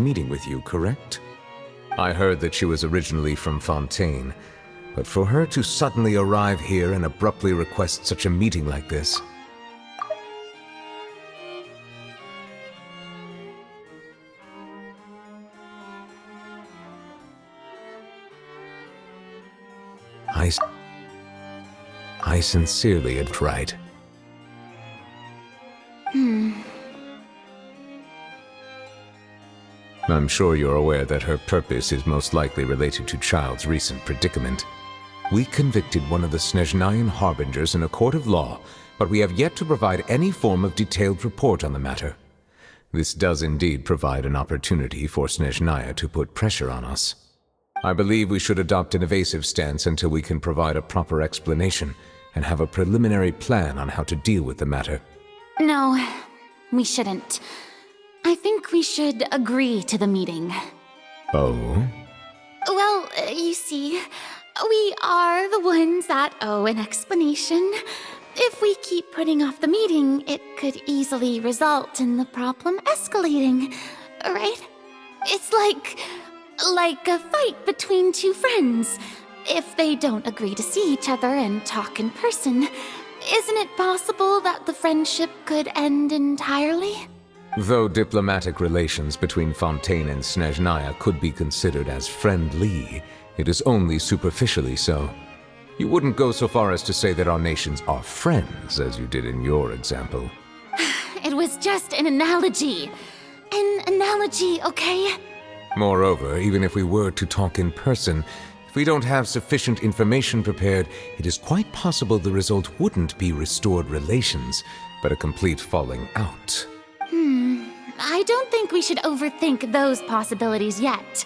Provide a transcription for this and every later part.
meeting with you, correct? I heard that she was originally from Fontaine, but for her to suddenly arrive here and abruptly request such a meeting like this... I sincerely had tried. I'm sure you're aware that her purpose is most likely related to Child's recent predicament. We convicted one of the Snezhnayan harbingers in a court of law, but we have yet to provide any form of detailed report on the matter. This does indeed provide an opportunity for Snezhnaya to put pressure on us. I believe we should adopt an evasive stance until we can provide a proper explanation and have a preliminary plan on how to deal with the matter. No, we shouldn't. I think we should agree to the meeting. Oh? Well, you see, we are the ones that owe an explanation. If we keep putting off the meeting, it could easily result in the problem escalating, right? It's like a fight between two friends. If they don't agree to see each other and talk in person, isn't it possible that the friendship could end entirely? Though diplomatic relations between Fontaine and Snezhnaya could be considered as friendly, it is only superficially so. You wouldn't go so far as to say that our nations are friends, as you did in your example. It was just an analogy. An analogy, okay? Moreover, even if we were to talk in person, if we don't have sufficient information prepared, it is quite possible the result wouldn't be restored relations, but a complete falling out. I don't think we should overthink those possibilities yet.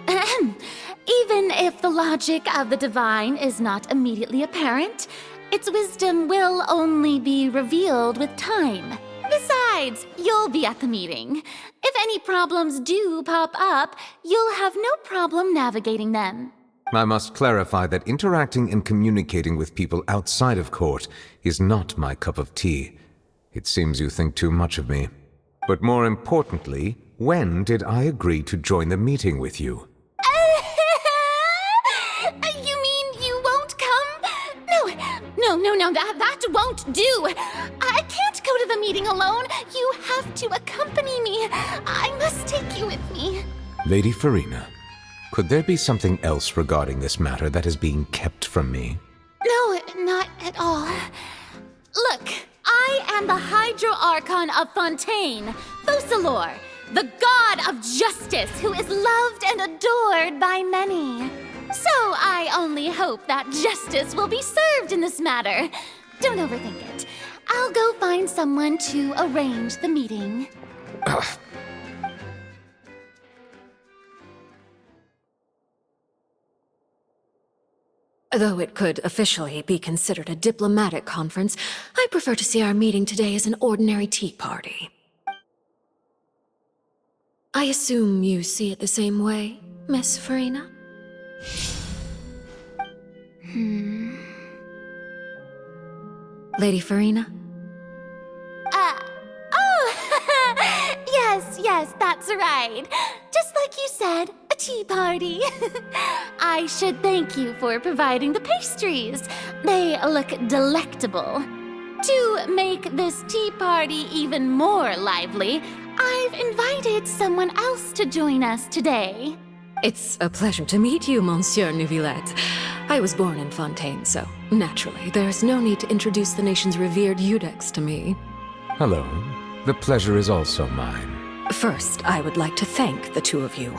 Even if the logic of the divine is not immediately apparent, its wisdom will only be revealed with time. Besides, you'll be at the meeting. If any problems do pop up, you'll have no problem navigating them. I must clarify that interacting and communicating with people outside of court is not my cup of tea. It seems you think too much of me. But more importantly, when did I agree to join the meeting with you? You mean you won't come? No, that won't do. I can't go to the meeting alone. You have to accompany me. I must take you with me. Lady Farina, could there be something else regarding this matter that is being kept from me? No, not at all. Look, I am the Hydro Archon of Fontaine, Focalor, the god of justice who is loved and adored by many. So I only hope that justice will be served in this matter. Don't overthink it. I'll go find someone to arrange the meeting. Though it could officially be considered a diplomatic conference, I prefer to see our meeting today as an ordinary tea party. I assume you see it the same way, Miss Farina? Lady Farina? Yes, that's right. Just like you said, a tea party. I should thank you for providing the pastries. They look delectable. To make this tea party even more lively, I've invited someone else to join us today. It's a pleasure to meet you, Monsieur Neuvillette. I was born in Fontaine, so naturally, there's no need to introduce the nation's revered Eudex to me. Hello. The pleasure is also mine. First, I would like to thank the two of you.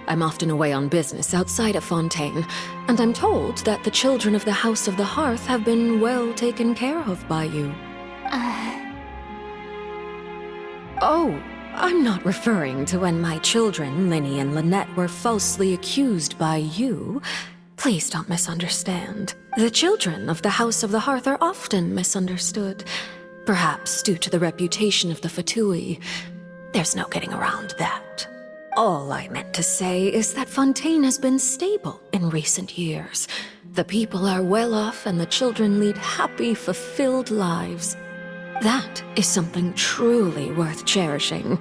I'm often away on business outside of Fontaine, and I'm told that the children of the House of the Hearth have been well taken care of by you. Oh, I'm not referring to when my children, Linny and Lynette, were falsely accused by you. Please don't misunderstand. The children of the House of the Hearth are often misunderstood, perhaps due to the reputation of the Fatui. There's no getting around that. All I meant to say is that Fontaine has been stable in recent years. The people are well off and the children lead happy, fulfilled lives. That is something truly worth cherishing.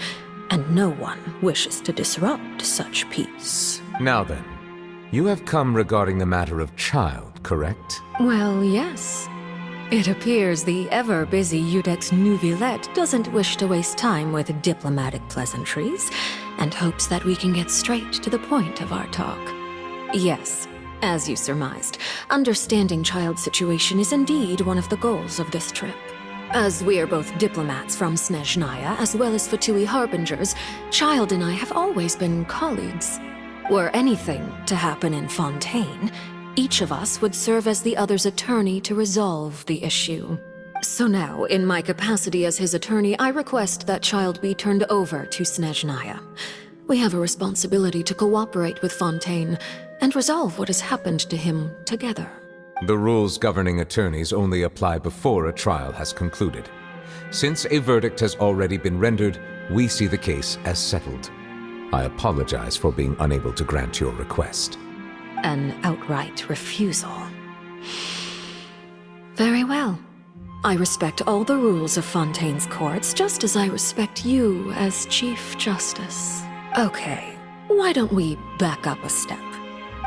and no one wishes to disrupt such peace. Now then, you have come regarding the matter of Child, correct? Well, yes. It appears the ever-busy Udex Nuvilette doesn't wish to waste time with diplomatic pleasantries, and hopes that we can get straight to the point of our talk. Yes, as you surmised, understanding Child's situation is indeed one of the goals of this trip. As we are both diplomats from Snezhnaya as well as Fatui Harbingers, Child and I have always been colleagues. Were anything to happen in Fontaine, each of us would serve as the other's attorney to resolve the issue. So now, in my capacity as his attorney, I request that Child be turned over to Snezhnaya. We have a responsibility to cooperate with Fontaine and resolve what has happened to him together. The rules governing attorneys only apply before a trial has concluded. Since a verdict has already been rendered, we see the case as settled. I apologize for being unable to grant your request. An outright refusal. Very well. I respect all the rules of Fontaine's courts, just as I respect you as Chief Justice. Okay, why don't we back up a step?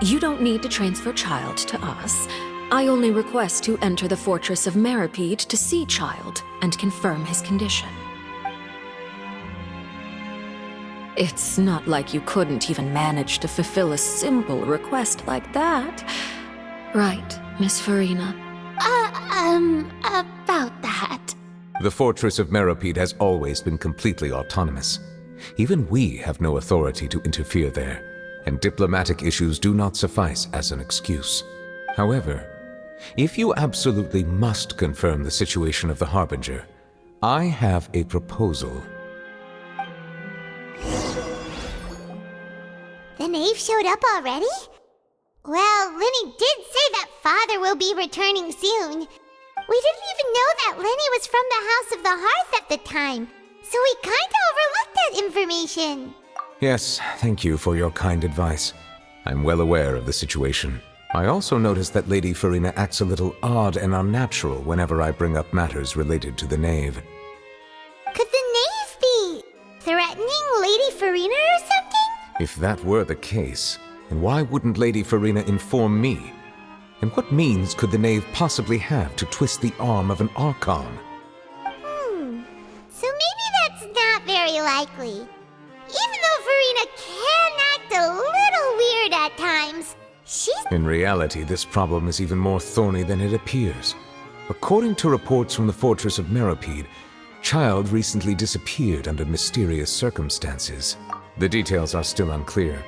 You don't need to transfer Child to us. I only request to enter the fortress of Meripede to see Child and confirm his condition. It's not like you couldn't even manage to fulfill a simple request like that. Right, Miss Farina? About that. The fortress of Meripede has always been completely autonomous. Even we have no authority to interfere there, and diplomatic issues do not suffice as an excuse. However, if you absolutely must confirm the situation of the Harbinger, I have a proposal. The knave showed up already? Well, Lenny did say that Father will be returning soon. We didn't even know that Lenny was from the House of the Hearth at the time, so we kinda overlooked that information. Yes, thank you for your kind advice. I'm well aware of the situation. I also noticed that Lady Farina acts a little odd and unnatural whenever I bring up matters related to the knave. Could the knave be threatening Lady Farina or something? If that were the case, then why wouldn't Lady Farina inform me? And what means could the knave possibly have to twist the arm of an Archon? So maybe that's not very likely. Even though Farina can act a little weird at times, she's... In reality, this problem is even more thorny than it appears. According to reports from the fortress of Meripede, Child recently disappeared under mysterious circumstances. The details are still unclear.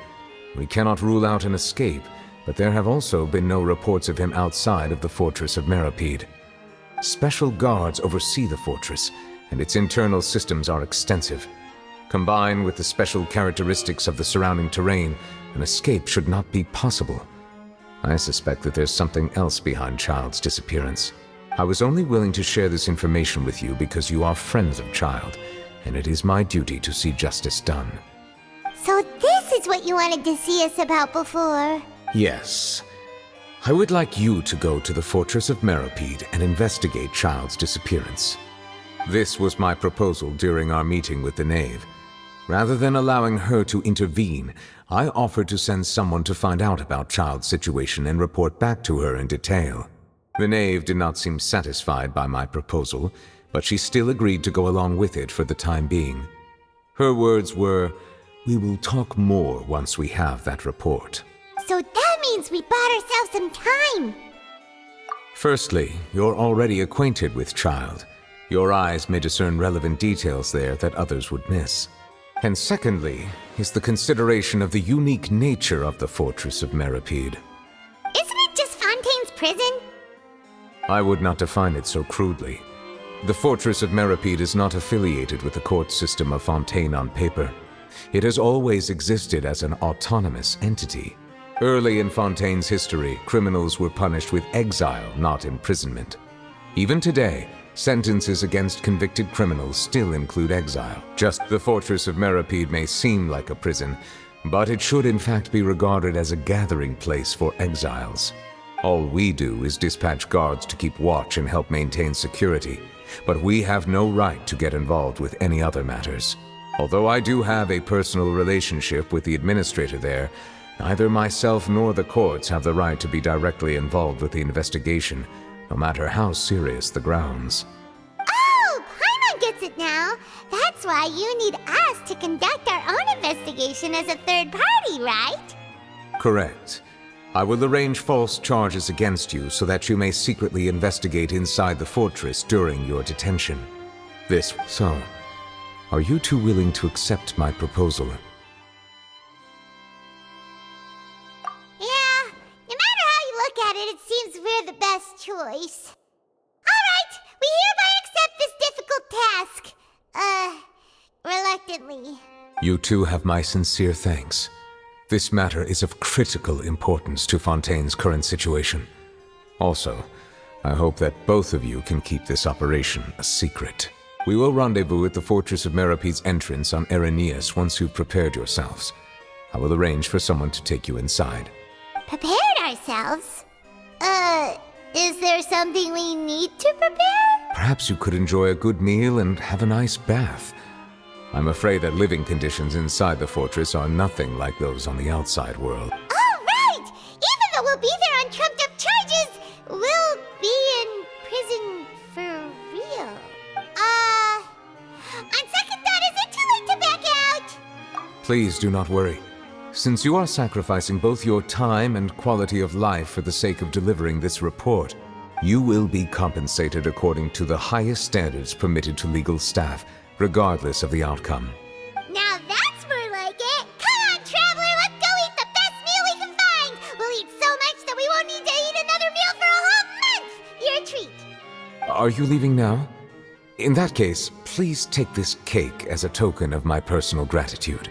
We cannot rule out an escape, but there have also been no reports of him outside of the fortress of Meripede. Special guards oversee the fortress, and its internal systems are extensive. Combined with the special characteristics of the surrounding terrain, an escape should not be possible. I suspect that there's something else behind Child's disappearance. I was only willing to share this information with you because you are friends of Child, and it is my duty to see justice done. So this is what you wanted to see us about before. Yes. I would like you to go to the fortress of Meripede and investigate Child's disappearance. This was my proposal during our meeting with the knave. Rather than allowing her to intervene, I offered to send someone to find out about Child's situation and report back to her in detail. The knave did not seem satisfied by my proposal, but she still agreed to go along with it for the time being. Her words were, "We will talk more once we have that report." So that means we bought ourselves some time. Firstly, you're already acquainted with Child. Your eyes may discern relevant details there that others would miss. And secondly, is the consideration of the unique nature of the fortress of Meripede. Isn't it just Fontaine's prison? I would not define it so crudely. The fortress of Meripede is not affiliated with the court system of Fontaine on paper. It has always existed as an autonomous entity. Early in Fontaine's history, criminals were punished with exile, not imprisonment. Even today, sentences against convicted criminals still include exile. Just the fortress of Meripede may seem like a prison, but it should in fact be regarded as a gathering place for exiles. All we do is dispatch guards to keep watch and help maintain security, but we have no right to get involved with any other matters. Although I do have a personal relationship with the administrator there, neither myself nor the courts have the right to be directly involved with the investigation, no matter how serious the grounds. Oh, Paimon gets it now. That's why you need us to conduct our own investigation as a third party, right? Correct. I will arrange false charges against you so that you may secretly investigate inside the fortress during your detention. So, are you two willing to accept my proposal? Yeah, no matter how you look at it, it seems we're the best choice. Alright, we hereby accept this difficult task. Reluctantly. You two have my sincere thanks. This matter is of critical importance to Fontaine's current situation. Also, I hope that both of you can keep this operation a secret. We will rendezvous at the Fortress of Merope's entrance on Erinius once you've prepared yourselves. I will arrange for someone to take you inside. Prepared ourselves? Is there something we need to prepare? Perhaps you could enjoy a good meal and have a nice bath. I'm afraid that living conditions inside the fortress are nothing like those on the outside world. Oh, right! Even though we'll be there on trumped-up charges, we'll be in prison for real. On second thought, is it too late to back out? Please do not worry. Since you are sacrificing both your time and quality of life for the sake of delivering this report, you will be compensated according to the highest standards permitted to legal staff, regardless of the outcome. Now that's more like it! Come on, traveler, let's go eat the best meal we can find! We'll eat so much that we won't need to eat another meal for a whole month! You're a treat. Are you leaving now? In that case, please take this cake as a token of my personal gratitude.